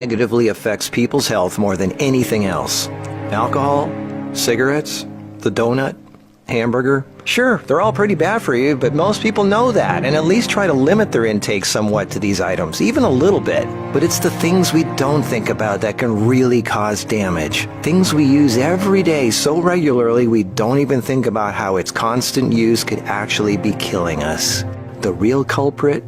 Negatively affects people's health more than anything else. Alcohol, cigarettes, the donut, hamburger. Sure, they're all pretty bad for you, but most people know that and at least try to limit their intake somewhat to these items, even a little bit. But it's the things we don't think about that can really cause damage. Things we use every day so regularly we don't even think about how its constant use could actually be killing us. The real culprit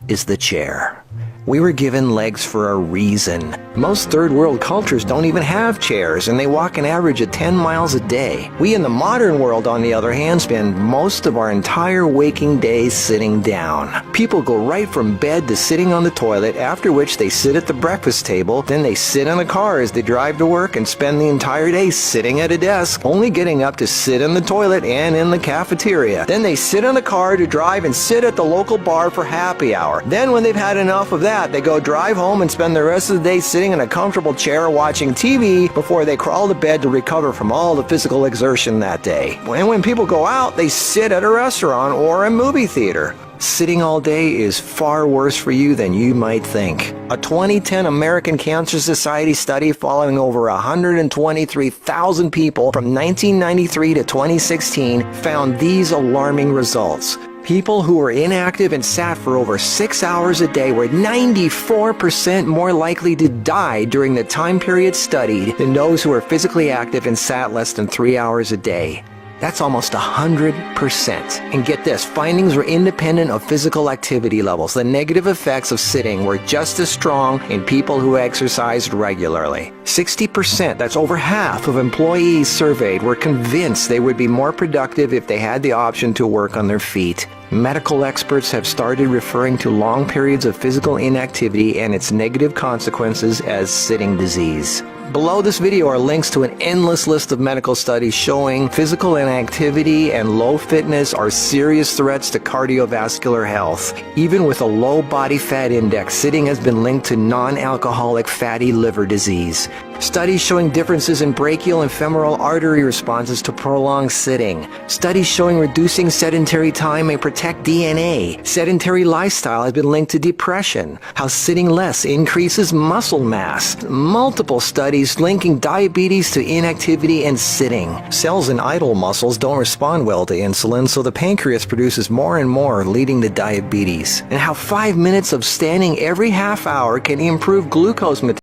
is the chair. We were given legs for a reason. Most third world cultures don't even have chairs, and they walk an average of 10 miles a day. We in the modern world, on the other hand, spend most of our entire waking days sitting down. People go right from bed to sitting on the toilet, after which they sit at the breakfast table, then they sit in a car as they drive to work and spend the entire day sitting at a desk, only getting up to sit in the toilet and in the cafeteria. Then they sit in the car to drive and sit at the local bar for happy hour. Then when they've had enough of that, they go drive home and spend the rest of the day sitting in a comfortable chair watching TV before they crawl to bed to recover from all the physical exertion that day. And when people go out, they sit at a restaurant or a movie theater. Sitting all day is far worse for you than you might think. A 2010 American Cancer Society study following over 123,000 people from 1993 to 2016 found these alarming results. People who were inactive and sat for over 6 hours a day were 94% more likely to die during the time period studied than those who were physically active and sat less than 3 hours a day. That's almost 100%. And get this, findings were independent of physical activity levels. The negative effects of sitting were just as strong in people who exercised regularly. 60%, that's over half of employees surveyed, were convinced they would be more productive if they had the option to work on their feet. Medical experts have started referring to long periods of physical inactivity and its negative consequences as sitting disease. Below this video are links to an endless list of medical studies showing physical inactivity and low fitness are serious threats to cardiovascular health. Even with a low body fat index, sitting has been linked to non-alcoholic fatty liver disease. Studies showing differences in brachial and femoral artery responses to prolonged sitting. Studies showing reducing sedentary time may protect DNA. Sedentary lifestyle has been linked to depression. How sitting less increases muscle mass. Multiple studies linking diabetes to inactivity and sitting. Cells in idle muscles don't respond well to insulin, so the pancreas produces more and more, leading to diabetes. And how 5 minutes of standing every half hour can improve glucose metabolism.